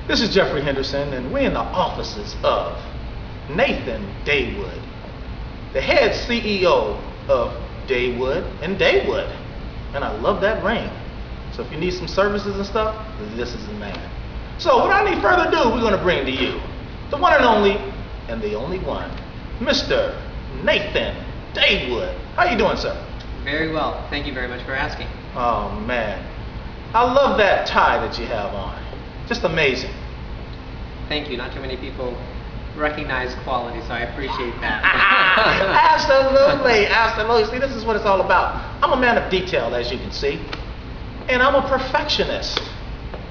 This is Jeffrey Henderson, and we're in the offices of Nathan Dawood, the head CEO of Dawood and Dawood. And I love that ring. So if you need some services and stuff, this is the man. So without any further ado, we're going to bring to you the one and only, and the only one, Mr. Nathan Dawood. How you doing, sir? Very well. Thank you very much for asking. Oh, man. I love that tie that you have on. Just amazing. Thank you. Not too many people recognize quality, so I appreciate that. Absolutely, absolutely. See, this is what it's all about. I'm a man of detail, as you can see, and I'm a perfectionist.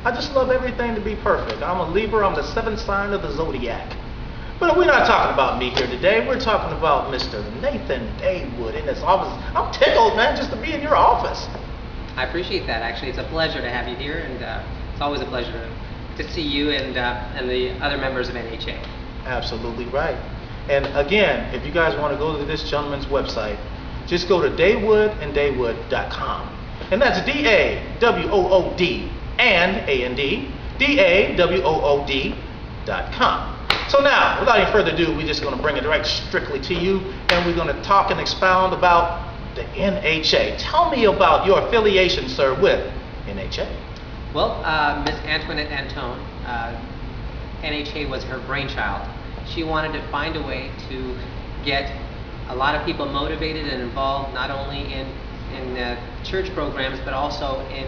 I just love everything to be perfect. I'm a Libra. I'm the seventh sign of the zodiac. But we're not talking about me here today. We're talking about Mr. Nathan Dawood in his office. I'm tickled, man, just to be in your office. I appreciate that. Actually, it's a pleasure to have you here, and it's always a pleasure to see you and the other members of NHA. Absolutely right. And again, if you guys want to go to this gentleman's website, just go to dawood.com. And that's D-A-W-O-O-D and A-N-D, DAWOOD.com. So now, without any further ado, we're just going to bring it right strictly to you, and we're going to talk and expound about the NHA. Tell me about your affiliation, sir, with NHA. Well, Ms. Antoinette Antone, NHA was her brainchild. She wanted to find a way to get a lot of people motivated and involved, not only in church programs, but also in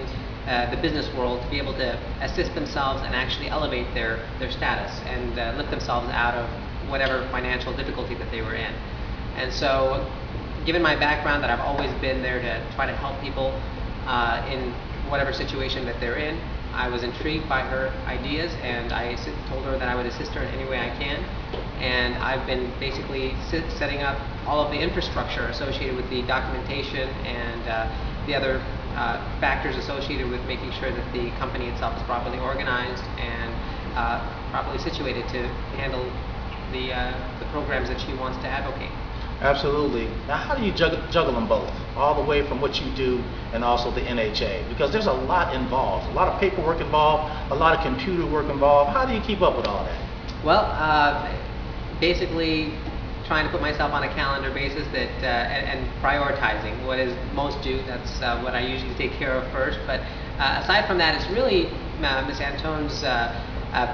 the business world, to be able to assist themselves and actually elevate their status and lift themselves out of whatever financial difficulty that they were in. And so, given my background that I've always been there to try to help people in whatever situation that they're in, I was intrigued by her ideas, and I told her that I would assist her in any way I can. And I've been basically setting up all of the infrastructure associated with the documentation and the other factors associated with making sure that the company itself is properly organized and properly situated to handle the programs that she wants to advocate. Absolutely. Now, how do you juggle them both, all the way from what you do and also the NHA? Because there's a lot involved, a lot of paperwork involved, a lot of computer work involved. How do you keep up with all that? Well, basically trying to put myself on a calendar basis that and prioritizing what is most due. That's what I usually take care of first. But aside from that, it's really Ms. Antone's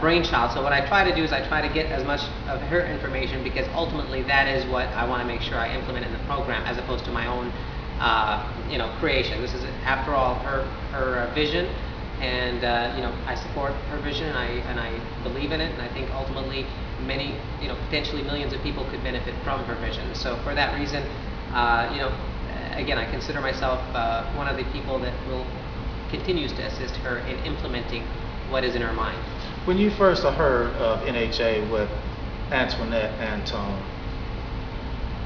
brainchild. So what I try to do is I try to get as much of her information, because ultimately that is what I want to make sure I implement in the program, as opposed to my own creation. This is, after all, her vision, and I support her vision, and I believe in it, and I think ultimately many, potentially millions of people could benefit from her vision. So for that reason, again, I consider myself one of the people that continues to assist her in implementing what is in her mind. When you first heard of NHA with Antoinette Antone,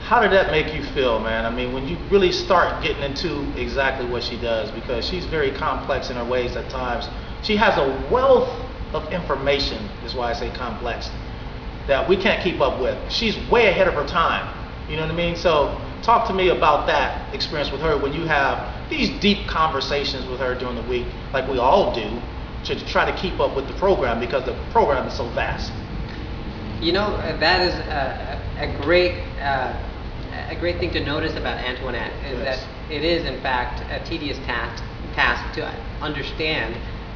how did that make you feel, man? I mean, when you really start getting into exactly what she does, because she's very complex in her ways at times. She has a wealth of information, is why I say complex, that we can't keep up with. She's way ahead of her time, you know what I mean? So talk to me about that experience with her when you have these deep conversations with her during the week, like we all do, to try to keep up with the program, because the program is so vast. That is a great thing to notice about Antoinette, is yes, that it is in fact a tedious task to understand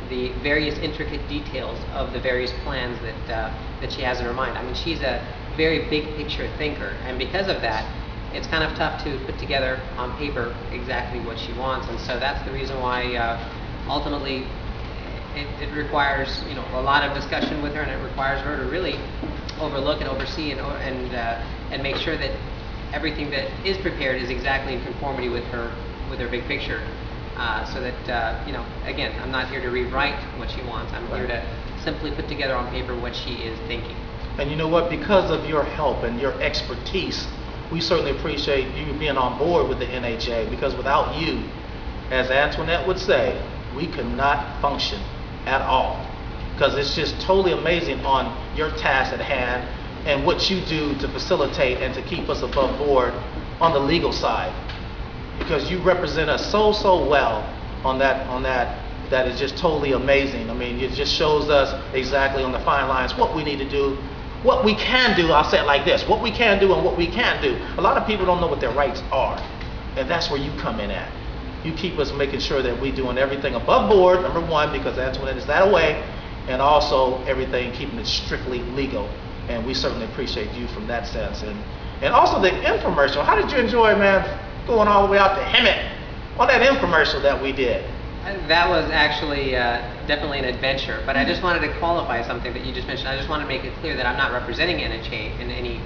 the various intricate details of the various plans that she has in her mind. I mean, she's a very big picture thinker, and because of that, it's kind of tough to put together on paper exactly what she wants. And so that's the reason why ultimately it requires a lot of discussion with her, and it requires her to really overlook and oversee and make sure that everything that is prepared is exactly in conformity with her big picture. So that again, I'm not here to rewrite what she wants. I'm here to simply put together on paper what she is thinking. And you know what? Because of your help and your expertise, we certainly appreciate you being on board with the NHA. Because without you, as Antoinette would say, we could not function at all, because it's just totally amazing on your task at hand and what you do to facilitate and to keep us above board on the legal side, because you represent us so well on that that is just totally amazing. I mean, it just shows us exactly on the fine lines what we need to do, what we can do. I'll say it like this: what we can do and what we can't do. A lot of people don't know what their rights are, and that's where you come in at. You keep us making sure that we're doing everything above board, number one, because Antoinette is that away, and also everything keeping it strictly legal. And we certainly appreciate you from that sense. And also the infomercial. How did you enjoy, man, going all the way out to Hemet on that infomercial that we did? That was actually definitely an adventure, but I just wanted to qualify something that you just mentioned. I just want to make it clear that I'm not representing NHA in any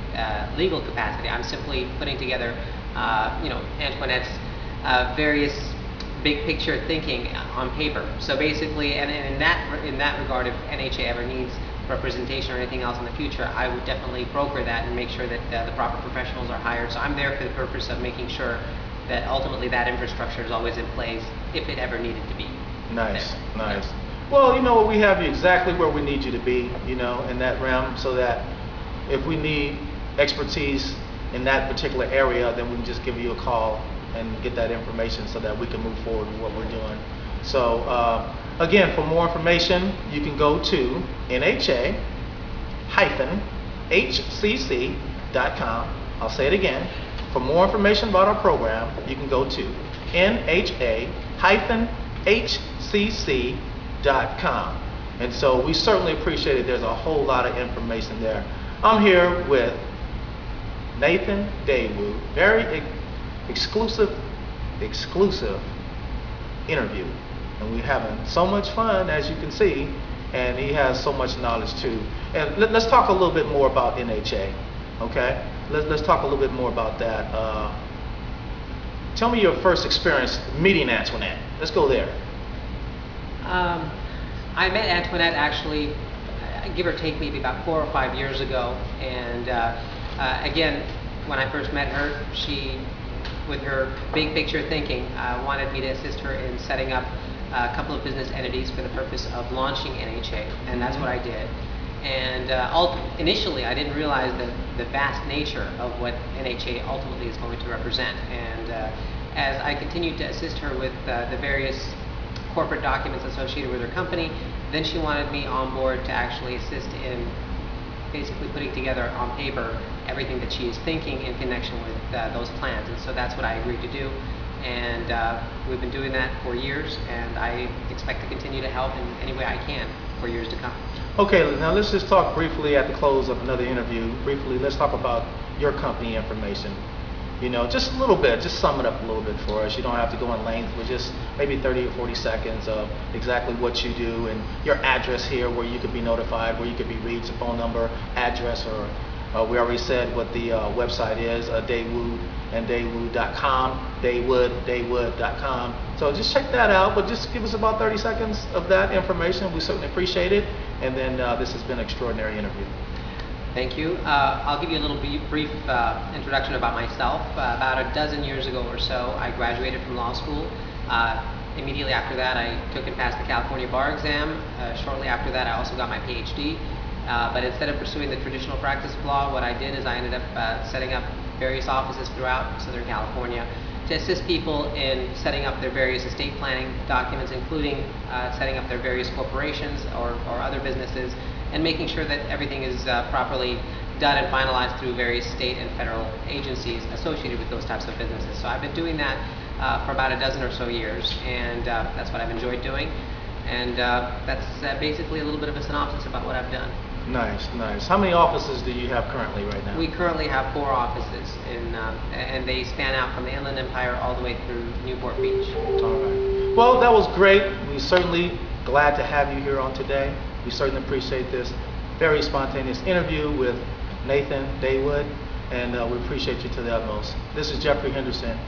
legal capacity. I'm simply putting together, Antoinette's various big picture thinking on paper. So basically, and in that regard, if NHA ever needs representation or anything else in the future, I would definitely broker that and make sure that the proper professionals are hired. So I'm there for the purpose of making sure that ultimately that infrastructure is always in place if it ever needed to be. Nice, there. nice. Well, you know what, we have you exactly where we need you to be, in that realm, so that if we need expertise in that particular area, then we can just give you a call and get that information so that we can move forward with what we're doing. So, again, for more information, you can go to NHA-HCC.com. I'll say it again. For more information about our program, you can go to NHA-HCC.com. And so we certainly appreciate it. There's a whole lot of information there. I'm here with Nathan Dawood. Very exclusive interview. And we're having so much fun, as you can see, and he has so much knowledge too. And let's talk a little bit more about NHA, okay? Let's talk a little bit more about that. Tell me your first experience meeting Antoinette. Let's go there. I met Antoinette actually, give or take, maybe about 4 or 5 years ago. And again, when I first met her, she, with her big picture thinking, wanted me to assist her in setting up a couple of business entities for the purpose of launching NHA, and that's what I did. And initially, I didn't realize the vast nature of what NHA ultimately is going to represent. And as I continued to assist her with the various corporate documents associated with her company, then she wanted me on board to actually assist in basically putting together on paper everything that she is thinking in connection with those plans. And so that's what I agreed to do. And we've been doing that for years, and I expect to continue to help in any way I can for years to come. Okay, now let's just talk briefly at the close of another interview. Briefly, let's talk about your company information. Just a little bit, just sum it up a little bit for us. You don't have to go in length, but just maybe 30 or 40 seconds of exactly what you do and your address here, where you could be notified, where you could be reached, a phone number, address, or we already said what the website is, Dawood and Dawood.com, Dawood.com. So just check that out, but just give us about 30 seconds of that information. We certainly appreciate it. And then this has been an extraordinary interview. Thank you. I'll give you a little brief introduction about myself. About a dozen years ago or so, I graduated from law school. Immediately after that, I took and passed the California bar exam. Shortly after that, I also got my PhD. But instead of pursuing the traditional practice of law, what I did is I ended up setting up various offices throughout Southern California to assist people in setting up their various estate planning documents, including setting up their various corporations or other businesses, and making sure that everything is properly done and finalized through various state and federal agencies associated with those types of businesses. So I've been doing that for about a dozen or so years, and that's what I've enjoyed doing. And that's basically a little bit of a synopsis about what I've done. Nice, nice. How many offices do you have currently right now? We currently have 4 offices, and they span out from the Inland Empire all the way through Newport Beach. All right. Well, that was great. We're certainly glad to have you here on today. We certainly appreciate this very spontaneous interview with Nathan Dawood, and we appreciate you to the utmost. This is Jeffrey Henderson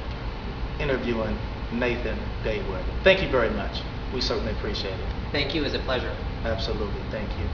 interviewing Nathan Dawood. Thank you very much. We certainly appreciate it. Thank you. It's a pleasure. Absolutely. Thank you.